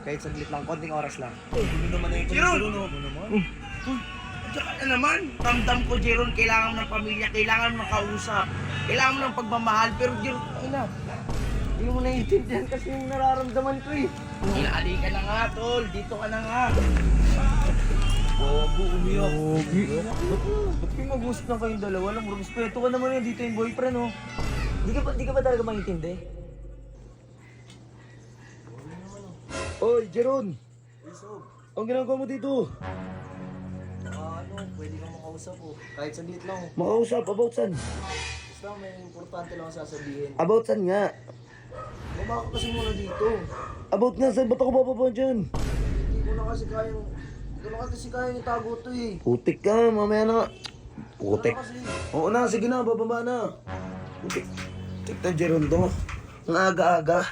Kahit saglit lang, konting oras lang. Gulo naman na yung Jeron! gulo naman. Tsaka na naman, ramdam ko, Jeron, kailangan mo ng pamilya, kailangan mo ng kausap, kailangan mo ng pagmamahal, pero Jeron, ay na, Hindi mo naiintindihan kasi yung nararamdaman ko eh. inaali ka na nga, tol, dito ka na nga. Bobo, umiyak. Ba't kayo mag-usap na kayong dalawa? Alam mo, respeto ka naman yan dito yung boyfriend, oh. Di ka ba talaga maintindihan? Oy, Jeron! Ang ginagawa mo dito? Pwede kang makausap ko. Kahit saglit lang. Makausap, about san? Basta may importante lang sasabihin. About san nga? Bumaka kasi muna dito. About nga, saan ba't ako bababa dyan? Hindi ko na kasi kayang itago to eh. Putik ka, mamaya na nga. Putik. Kasi, Oo na, sige na, bababa na. Putik. Tignan, Jeron to. Ang aga-aga.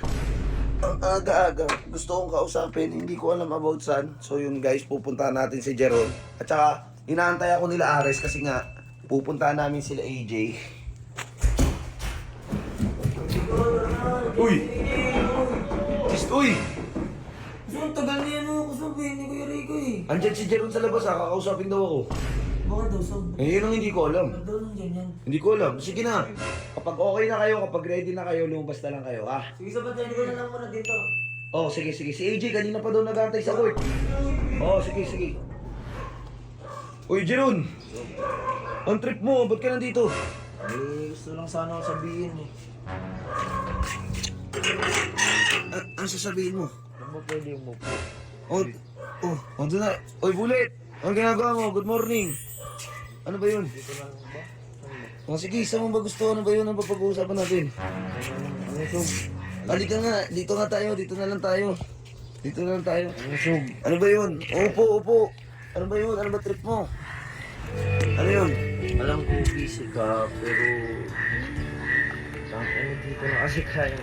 Ang aga-aga. Gusto kong kausapin, hindi ko alam about san. So yun guys, pupuntahan natin si Jeron. At saka, inaantay ako nila Ares kasi nga, pupuntahan namin sila AJ. Uy! Uy! ang tagal niya mo kasabihin ni Kuya Rico eh. Andyan si Jeron sa labas ha, kakausapin daw ako. Bakit daw, Sob? Eh, yun ang hindi ko alam. Ba't daw nandiyan yan? Hindi ko alam. Sige na. Kapag okay na kayo, kapag ready na kayo, lumabas na lang kayo, ha? Sige, sabatin ko na lang muna dito. Oh, sige. Si AJ, kanina pa daw nag-aantay sa court. Oh, sige. Uy, Jeron! Ang trip mo, ba't ka nandito? Eh, gusto lang sana ako sabihin eh. Ano sasabihin mo? Alam mo, pwede yung mupo. Ando na. Uy, Bullet! Ano ginagawa mo? Good morning. Ano ba yun? Dito lang ba? Oh, sige, isa mo ba gusto? Ano ba yun ang papag-uusapan natin? Ano, Sob? Halika nga, dito nga tayo, dito na lang tayo. Dito na lang tayo. Ano, Sob? Ano ba yun? Upo. Ano ba yun? Ano ba trip mo? Ano yun? Alam ko busy ka, pero... dito na kasi kaya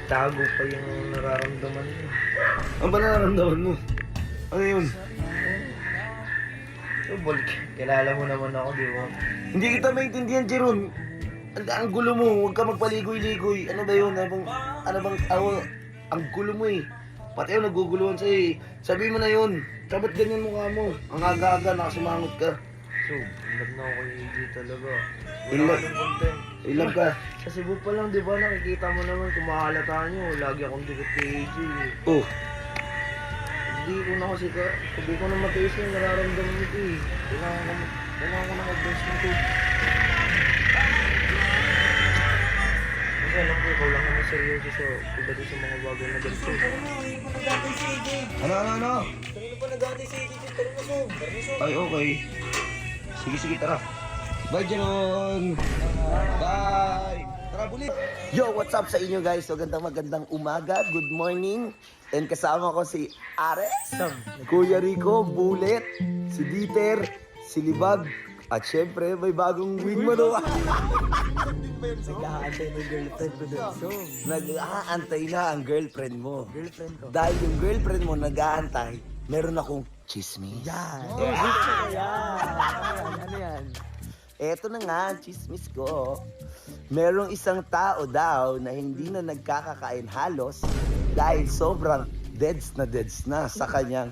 tago pa yung nararamdaman mo. Ano ba nararamdaman mo? Ano yun? So, balik. Kilala mo naman ako, di ba? Hindi kita maintindihan, Jeron. Ang gulo mo, huwag ka magpaligoy-ligoy. Ano ba yun? Ang gulo mo eh. Pati ako naguguluhan sa'yo eh. Sabihin mo na yun. Sabat ganyan mukha mo. Ang aga-aga, nakasumangot ka. So, inlove na ako kay AJ talaga. Inlove? Wala akong content. Ilab ka. Sa Cebu pa lang, di ba, nakikita mo naman kung mahalata nyo. Lagi akong dikit kay AJ. Oh, Hindi ko na kasi hindi ko na matiis yung nararamdaman nito eh. Kailangan ko na mag-best nito. Kasi alam ko, ikaw lang naman seryoso sa pagdating sa mga bagay na ganito. ano? Kanino pa nag-ate si AJ? Tara na, Sob. Ay, okay. Sige, tara. Bye, Jeron! Bye! Tara, Bulit! Yo, what's up sa inyo guys? So, magandang umaga. Good morning. And kasama ko si Ares, Kuya Rico, Bullet, si Dieter, si Libag, at syempre, may bagong wingman o. Nag-aantay ng girlfriend ko doon, Sob. Nag-aantay na ang girlfriend mo. Girlfriend ko. Dahil yung girlfriend mo nag-aantay, meron akong chismis. Yan. Ano yan? Eto na nga ang chismis ko. Merong isang tao daw na hindi na nagkakakain halos dahil sobrang deads na sa kanyang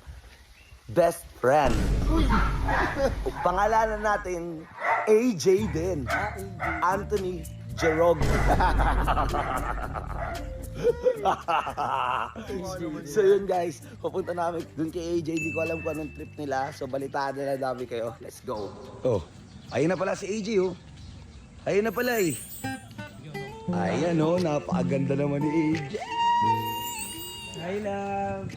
best friend. Pangalanan natin AJ din. Anthony Jerog. So yun guys, pupunta namin dun kay AJ. Di ko alam kung anong trip nila. So balitaan nila namin kayo. Let's go. Oh, ayun na pala si AJ oh. Ayun na pala eh. Ayan oh, napakaganda naman ni AJ. Hi, love.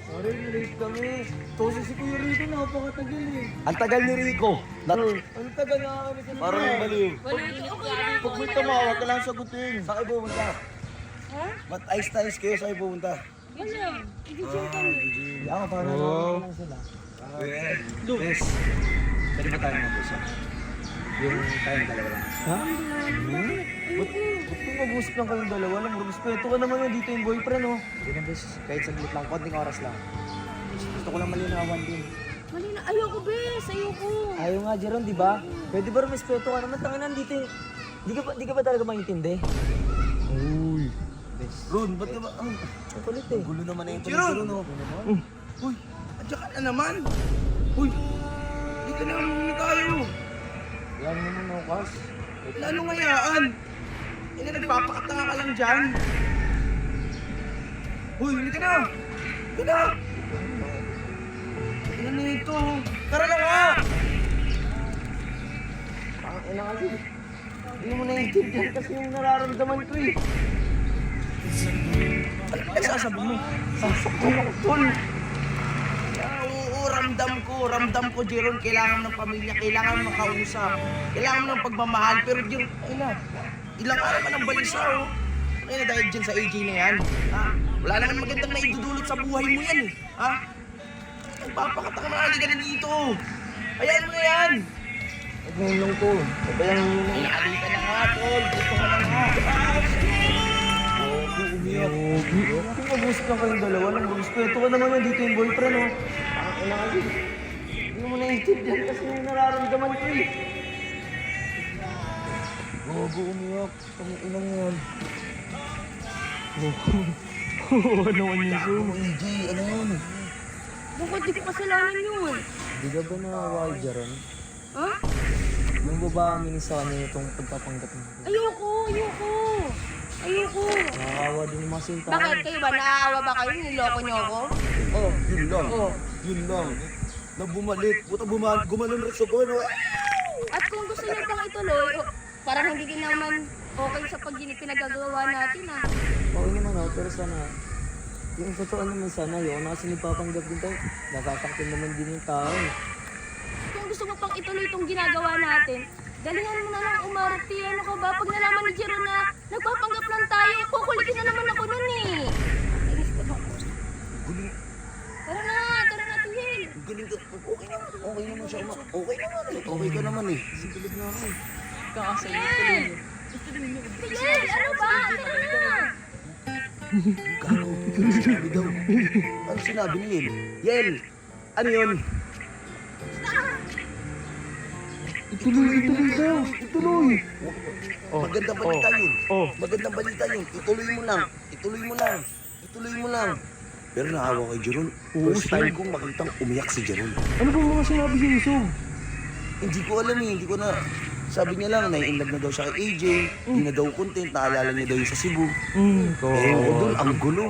Sorry, late kami. Kasi si Kuya Rico napakatagal eh. Ang tagal ni Rico. Ang tagal na kami sa Parang baliw. Pag may tumawag ka lang sagutin. Saan kayo pumunta? Ha? Ba't ayos kayo? Saan kayo pumunta? Wala. I-video kami. Ako, parang nanonood lang sila. Yes. Pwede ba tayo mag-usap? Yung tayong dalawa lang. Ha? Ba't kung mag-usap lang kayong dalawa lang? Respeto ka naman yan dito yung boyfriend, oh. Hindi na beses, kahit saglit lang, konting oras lang. Gusto ko lang malinawan din. Malina. Ayoko, bes. Ayoko. Ayaw nga, Jeron, di ba? Pwede ba respeto ka naman? Tangan nandito yung... Di ka ba talaga maintindihan? Uy. Bes, Ron, ba't ka ba? Ang Kulit eh. gulo naman na yung Jeron! Ron, oh. Uy, andiyan ka na naman. Uy, dito na muna tayo. Yan naman ako, Kas. Ano ngayaan? Nagpapakatanga ka lang dyan. Uy, hindi ka na. Hindi na. Ano na ito? Tara na nga. Ang ina kasi. Hindi mo naiintindihan kasi yung nararamdaman ko eh. Ano sasabi mo? Sasaktan ako, tol. Oo, ramdam ko, Jeron, kailangan ng pamilya, kailangan ng kausap, kailangan ng pagmamahal, pero Jeron, ay na, ilang araw ka ng balisa, oh. Ay na dahil dyan sa AJ na yan, ha? Wala naman magandang naidudulot sa buhay mo yan, eh, ha? Nagpapakataka na, hindi ka na dito. Hayaan mo na yan. Huwag ngayon lang to. Sabayan mo na. Ay, nakalita na nga, tol. Gusto ka na nga. Umiyak. Kung mag-usap lang kayong dalawa, lang mag-respeto ka naman yan. Dito yung boyfriend, oh. Ang ina kasi. Hindi mo naiintindihan kasi yung nararamdaman ko eh. Gogo, umiyak. Ang inang yan. Ano man yung zoom? AJ, ano yun? Bakit di ko kasalanan yun? Di ka ba nakawal dyan? Ha? Yung babae ni sa kanya itong pagpapanggap mo. Ayoko. Nakakawa din yung mga sinta. Bakit? Kayo ba? Naaawa ba kayo? Niloko niyo ako? Oh, yun lang. Oh. Yun lang. Na bumalik. Puta gumanon rin sa buwan. At kung gusto niyo pang ituloy, parang hindi din naman okay sa pinagagawa natin ah. Okay naman ako, pero sana, yung totoo naman sana, yun na kasi nagpapanggap din tayo. Nasasaktan naman din yung tao. Kung gusto mo pang ituloy itong ginagawa natin, galingan mo na lang umarte. Ano ka ba? Pag nalaman ni Jeron na nagpapanggap lang tayo, kukulitin na naman ako nun eh. Ayos ka ba? Guling. Tara na, Tuhil. Galing ka. Okay naman. Okay naman siya. Okay naman eh. Okay ka naman eh. Sigilid na ako eh. Tuhil! Tuhil! Ano ba? Tara na! Gago. Sinabi daw. Ano sinabi ni Yel? Yel! Ano yun? Ituloy daw! Ituloy! Magandang balita yun. Oh. Magandang balita yun. Ituloy mo lang. Ituloy mo lang. Ituloy mo lang. Pero naawa kay Jeron. First time kong makitang umiyak si Jeron. Ano ba mga sinabi si Yusuf? Hindi ko alam eh. Hindi ko na... Sabi niya lang, nai-inlove na daw siya kay AJ. Hindi na daw content. Naalala niya daw yung sa Cebu. Eh, ako doon, ang gulo.